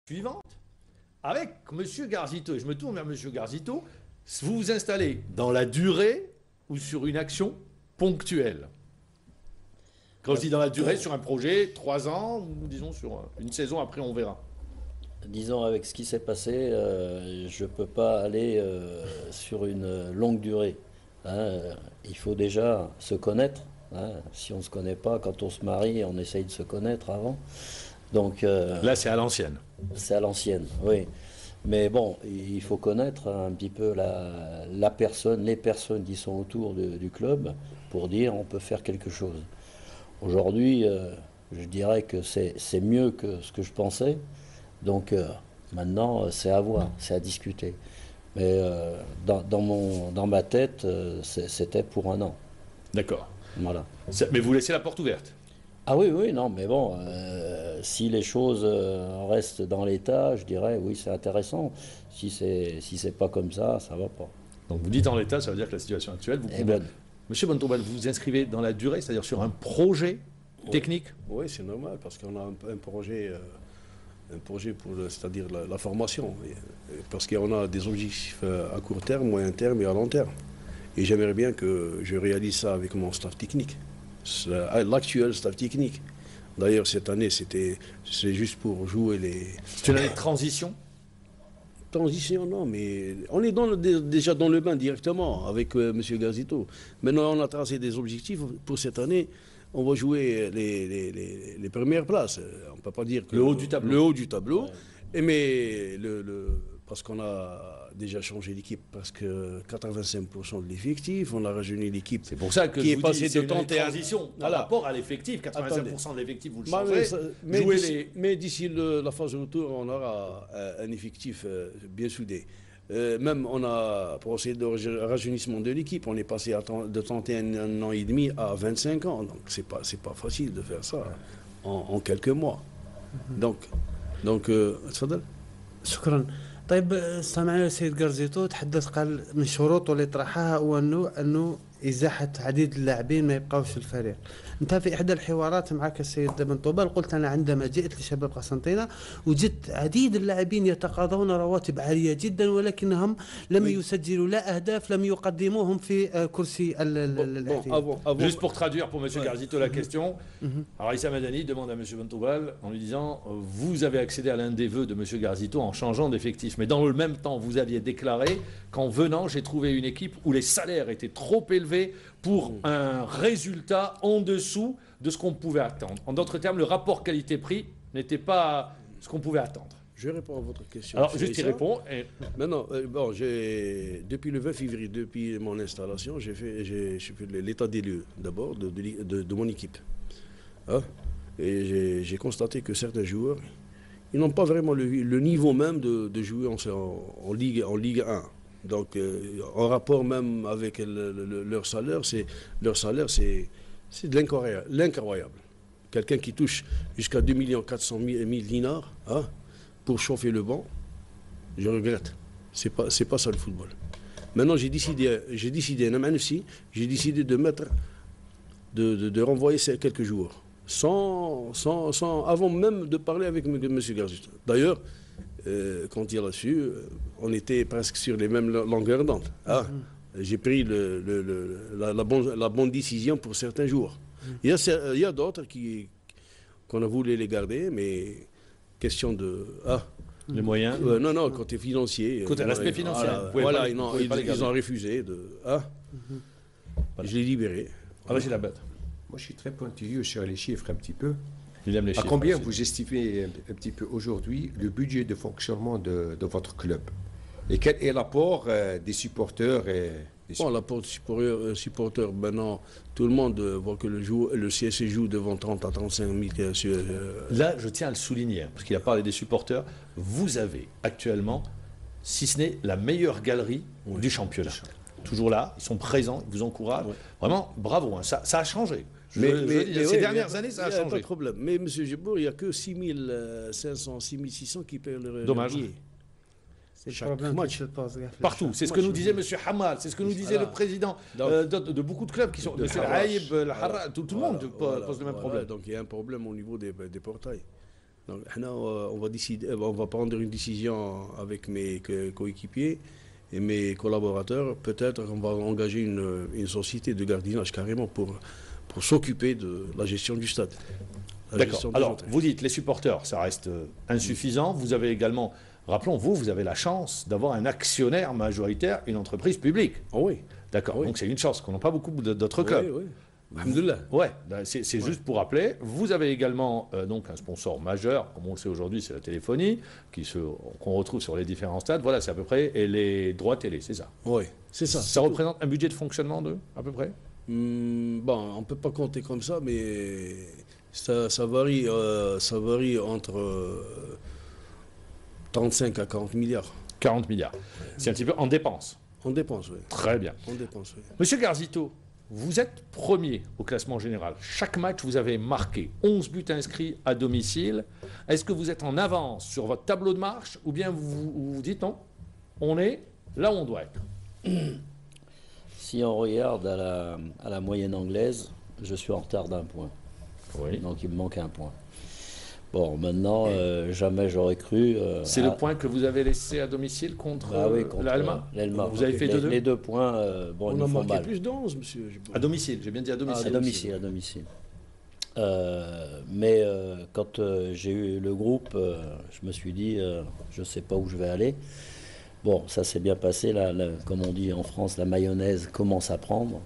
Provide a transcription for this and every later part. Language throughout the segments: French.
suivante avec M. Garzito. Et je me tourne vers M. Garzito. Vous vous installez dans la durée ou sur une action ponctuelle? Quand je dis dans la durée, sur un projet, 3 ans, ou disons sur une saison, après on verra. Disons, avec ce qui s'est passé, je ne peux pas aller sur une longue durée. Il faut déjà se connaître. Si on ne se connaît pas, quand on se marie, on essaye de se connaître avant. Donc, là, c'est à l'ancienne. C'est à l'ancienne, oui. Mais bon, il faut connaître un petit peu la personne, les personnes qui sont autour du club pour dire on peut faire quelque chose. Aujourd'hui, je dirais que c'est mieux que ce que je pensais. Donc maintenant, c'est à voir, c'est à discuter. Mais dans ma tête, c'était pour 1 an. D'accord. Voilà. Mais vous laissez la porte ouverte? Ah oui, oui, non, mais bon, si les choses restent dans l'état, je dirais oui, c'est intéressant. Si c'est pas comme ça va pas. Donc vous dites en l'état, ça veut dire que la situation actuelle vous convient. Monsieur Bontobal, vous vous inscrivez dans la durée, c'est-à-dire sur un projet technique? Oui, c'est normal, parce qu'on a un projet pour, c'est-à-dire la formation. Parce qu'on a des objectifs à court terme, moyen terme et à long terme. Et j'aimerais bien que je réalise ça avec mon staff technique, l'actuel staff technique. D'ailleurs, cette année, c'est juste pour jouer les... C'est une année de transition? Transition, non, mais on est déjà dans le bain directement avec M. Garzito. Maintenant, on a tracé des objectifs pour cette année. On va jouer les premières places. On ne peut pas dire que... Le haut du tableau. Le haut du tableau. Ouais. Mais parce qu'on a déjà changé l'équipe, presque 85% de l'effectif. On a rajeuni l'équipe. C'est pour ça que qui je est vous passé dis, c'est de une 31 transition par voilà. rapport à l'effectif. 85% de l'effectif, vous le changez. Mais d'ici la phase de retour, on aura un effectif bien soudé. Même on a procédé de rajeunissement de l'équipe. On est passé de 31 ans et demi à 25 ans. Donc c'est pas facile de faire ça en quelques mois. Donc تفضل. شكرا. طيب سمعنا السيد جارزيتو تحدث، قال من شروطه اللي طرحها هو انه ازاحه عديد اللاعبين ما يبقاوش في الفريق. انت في احدى الحوارات معك السيد بن طوبال قلت انا عندما جئت لشباب قسنطينه وجدت عديد اللاعبين يتقاضون رواتب عاليه جدا ولكنهم لم يسجلوا لا اهداف لم يقدموهم في كرسي الاحتياط. Juste pour traduire pour M. Garzito la question, alors Issa Madani demande à M. Bentoubal en lui disant vous avez accédé à l'un des vœux de M. Garzito en changeant d'effectif, mais dans le même temps vous aviez déclaré qu'en venant j'ai trouvé une équipe où les salaires étaient trop élevés pour un résultat en dessous de ce qu'on pouvait attendre. En d'autres termes, le rapport qualité-prix n'était pas ce qu'on pouvait attendre. Je réponds à votre question. Alors, juste y répond. Et... Maintenant, depuis le 20 février, depuis mon installation, j'ai fait l'état des lieux, d'abord, de mon équipe. Et j'ai constaté que certains joueurs, ils n'ont pas vraiment le niveau même de jouer en Ligue 1. Donc, en rapport même avec leur salaire, c'est de l'incroyable. Quelqu'un qui touche jusqu'à 2 400 000 dinars pour chauffer le banc, je regrette. C'est pas ça le football. Maintenant, j'ai décidé de renvoyer ces quelques joueurs, avant même de parler avec M. Garzito. D'ailleurs, quand il a su, on était presque sur les mêmes longueurs d'onde. J'ai pris la bonne décision pour certains jours. Il y a d'autres qu'on a voulu les garder, mais question de... les moyens non, côté financier. Côté l'aspect financier. Voilà, ils ont refusé. Je l'ai libéré. Moi, je suis très pointilleux sur les chiffres un petit peu. Il aime les à chiffres, combien aussi. vous estimez un petit peu aujourd'hui le budget de fonctionnement de votre club? Et quel est l'apport des supporters l'apport des supporters, maintenant, tout le monde voit que le CSC joue devant 30 à 35 000. Là, je tiens à le souligner, parce qu'il a parlé des supporters. Vous avez actuellement, si ce n'est la meilleure galerie du championnat. Toujours là, ils sont présents, ils vous encouragent. Vraiment, bravo, ça a changé. Ces dernières années, ça a changé. Pas de problème. Mais M. Gebour, il n'y a que 6 500, 6 600 qui payent le billet. C'est le problème qui se pose. Partout. C'est ce que nous disait M. Hamal, c'est ce que nous disait le président de beaucoup de clubs qui sont... M. Aïb, tout le monde pose le même problème. Donc il y a un problème au niveau des portails. Donc, on va prendre une décision avec mes coéquipiers et mes collaborateurs. Peut-être qu'on va engager une société de gardiennage carrément pour s'occuper de la gestion du stade. D'accord. Alors, vous dites, les supporters, ça reste insuffisant. Vous avez également, rappelons, vous avez la chance d'avoir un actionnaire majoritaire, une entreprise publique. Oh oui. D'accord. Oui. Donc, c'est une chance qu'on n'a pas beaucoup d'autres clubs. Oui, oui. Alhamdulillah. Ouais, c'est juste pour rappeler. Vous avez également donc un sponsor majeur, comme on le sait aujourd'hui, c'est la téléphonie, qu'on retrouve sur les différents stades. Voilà, c'est à peu près, et les droits télé, c'est ça. Oui, c'est ça. Ça représente un budget de fonctionnement à peu près. Bon, on ne peut pas compter comme ça, mais ça varie entre 35 à 40 milliards. 40 milliards. C'est un petit peu en dépenses. En dépense, oui. Très bien. En dépense, oui. Monsieur Garzito, vous êtes premier au classement général. Chaque match, vous avez marqué 11 buts inscrits à domicile. Est-ce que vous êtes en avance sur votre tableau de marche ou bien vous dites non, on est là où on doit être? Si on regarde à la moyenne anglaise, je suis en retard d'1 point. Oui. Donc il me manque 1 point. Bon, maintenant, jamais j'aurais cru... c'est le point que vous avez laissé à domicile contre l'Alma. l'Elma. Vous avez fait 2-2. Les 2 points, bon, On ils a nous font marqué mal. plus d'11, monsieur. À domicile, j'ai bien dit à domicile. À domicile. Mais quand j'ai eu le groupe, je me suis dit, je ne sais pas où je vais aller. Bon, ça s'est bien passé, comme on dit en France, la mayonnaise commence à prendre.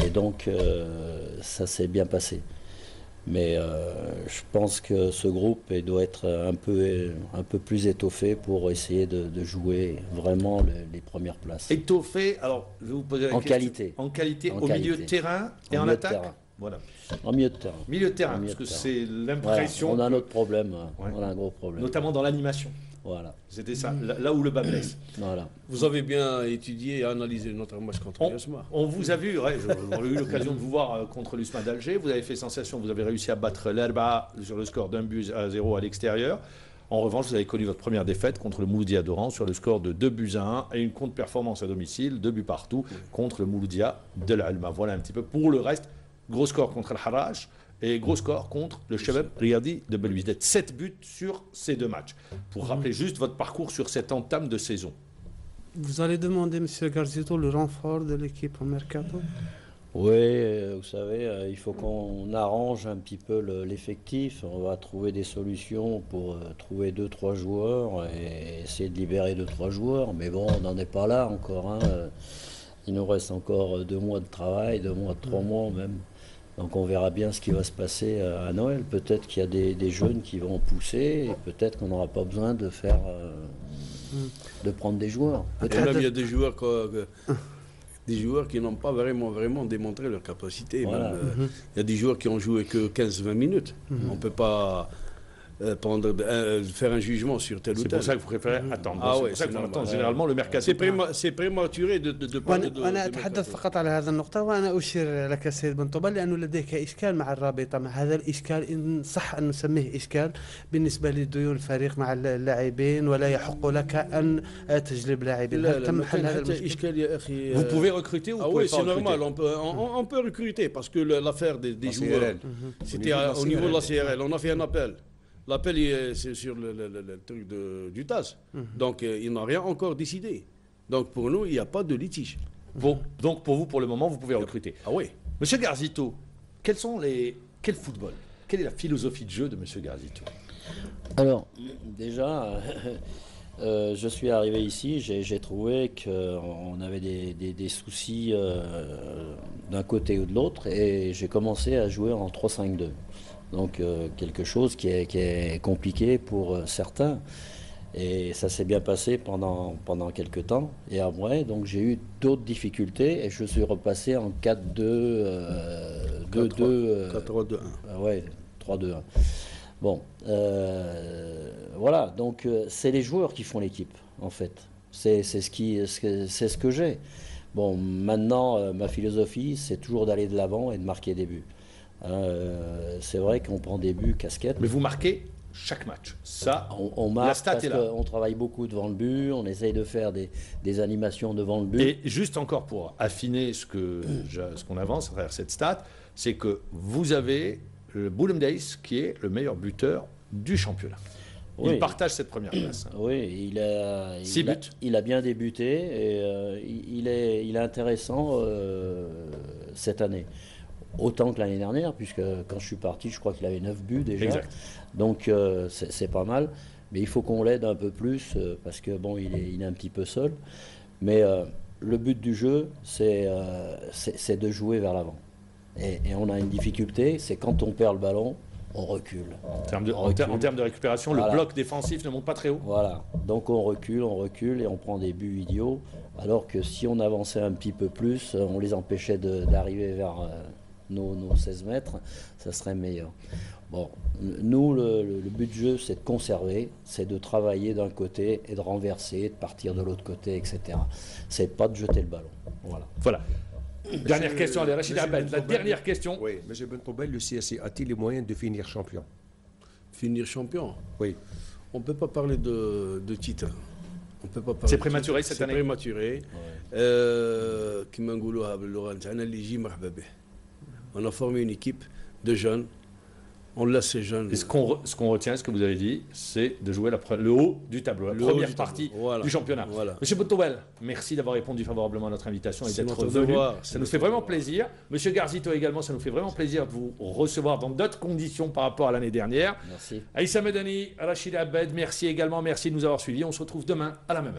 Et donc, ça s'est bien passé. Mais je pense que ce groupe doit être un peu plus étoffé pour essayer de jouer vraiment les premières places. Étoffé, alors je vais vous poser la question. En qualité, au milieu de terrain et en attaque. Voilà. En milieu de terrain. Milieu de terrain, parce que c'est l'impression. Voilà, on a notre problème, Ouais. on a un gros problème. Notamment dans l'animation. Voilà. C'était ça, là où le bas blesse. Voilà. Vous avez bien étudié et analysé notre match contre Yasma. On vous a vu, ouais, on a eu l'occasion de vous voir contre l'USMA d'Alger. Vous avez fait sensation, vous avez réussi à battre l'Erba sur le score d'1-0 à l'extérieur. En revanche, vous avez connu votre première défaite contre le Mouloudia d'Oran sur le score de 2-1 et une contre-performance à domicile, 2 buts partout contre le Mouloudia de l'Alma. Voilà un petit peu. Pour le reste, gros score contre le Harrach et gros score contre le Chebab Riyadi de Belouizdad. 7 buts sur ces 2 matchs. Pour rappeler juste votre parcours sur cette entame de saison. Vous allez demander, M. Garzito, le renfort de l'équipe au Mercato? Oui, vous savez, il faut qu'on arrange un petit peu l'effectif. On va trouver des solutions pour trouver 2-3 joueurs et essayer de libérer 2-3 joueurs. Mais bon, on n'en est pas là encore. Hein. Il nous reste encore 2 mois de travail, 2 mois, 3 mois même. Donc on verra bien ce qui va se passer à Noël. Peut-être qu'il y a des jeunes qui vont pousser et peut-être qu'on n'aura pas besoin de faire, de prendre des joueurs. Et même il y a des joueurs qui n'ont pas vraiment démontré leur capacité. Voilà. Même, il y a des joueurs qui ont joué que 15-20 minutes. On ne peut pas faire un jugement sur tel ou tel. C'est pour ça que vous préférez attendre. Ah c'est ouais, pour ça que c'est vous normal. attendez généralement le mercato. C'est prématuré de parler de وأنا أتحدث فقط على هذا النقطة، وأنا أشير لك سيد بن طوبى لأنه لديك إشكال مع الرابطة، مع هذا الإشكال إن صح أن نسميه إشكال بالنسبة لديون الفريق مع اللاعبين، ولا يحق لك أن تجلب لاعبين. هل تم حل هذا المشكل؟ إشكال يا أخي. Vous pouvez recruter ou vous Ah pouvez oui, pas c'est recruter. normal, on peut recruter parce que l'affaire des joueurs, c'était au niveau de la CRL. On a fait un appel. L'appel, c'est sur le truc du TAS. Donc, il n'a rien encore décidé. Donc, pour nous, il n'y a pas de litige. Bon, donc pour vous, pour le moment, vous pouvez recruter. Ah oui. Monsieur Garzito, quel football? Quelle est la philosophie de jeu de Monsieur Garzito? Alors, déjà, je suis arrivé ici, j'ai trouvé qu'on avait des soucis d'un côté ou de l'autre et j'ai commencé à jouer en 3-5-2. Donc quelque chose qui est compliqué pour certains. Et ça s'est bien passé pendant quelques temps. Et après, donc j'ai eu d'autres difficultés et je suis repassé en 4-2, 2-2. 4-3-2-1. Ouais, 3-2-1. Bon, voilà. Donc c'est les joueurs qui font l'équipe, en fait. C'est ce que j'ai. Bon, maintenant, ma philosophie, c'est toujours d'aller de l'avant et de marquer des buts. C'est vrai qu'on prend des buts casquettes. Mais vous marquez chaque match. Ça, on marque la stat parce est là. qu'on travaille beaucoup devant le but, on essaye de faire des animations devant le but. Et juste encore pour affiner ce qu'on avance à travers cette stat, c'est que vous avez le Boulem Days qui est le meilleur buteur du championnat. Oui. Il partage cette première place. Oui, Six buts. Il a bien débuté et il est intéressant cette année. Autant que l'année dernière, puisque quand je suis parti, je crois qu'il avait 9 buts déjà. Exact. Donc c'est pas mal. Mais il faut qu'on l'aide un peu plus parce que bon, il est un petit peu seul. Mais le but du jeu, c'est de jouer vers l'avant. Et on a une difficulté, c'est quand on perd le ballon, on recule. En termes de récupération, Voilà. le bloc défensif ne monte pas très haut. Voilà, donc on recule et on prend des buts idiots, alors que si on avançait un petit peu plus, on les empêchait d'arriver vers nos 16 mètres, ça serait meilleur. Bon, nous, le but du jeu, c'est de conserver, c'est de travailler d'un côté et de renverser, de partir de l'autre côté, etc. C'est pas de jeter le ballon. Voilà. Dernière question, allez, Rachid Monsieur Abed, la Bentoubel. dernière question. Oui, M. Bentoubel, le CSC a-t-il les moyens de finir champion? Finir champion. Oui. On ne peut pas parler de titre. On peut pas parler C'est de prématuré titre. cette C'est année. prématuré. كما نقولوها باللغة نتاعنا اللي يجي مرحبا به. On a formé une équipe de jeunes. On laisse ces jeunes. Et ce qu'on retient, ce que vous avez dit, c'est de jouer le haut du tableau, la Le haut première du partie tableau. Voilà. du championnat. Voilà. Monsieur Bentoubel, merci d'avoir répondu favorablement à notre invitation et C'est d'être notre venu. devoir, Ça c'est nous notre fait vraiment devoir. plaisir. Monsieur Garzito également, ça nous fait vraiment plaisir de vous recevoir dans d'autres conditions par rapport à l'année dernière. Merci. Aïssa Medani, Rachid Abed, merci également, merci de nous avoir suivis. On se retrouve demain à la même heure.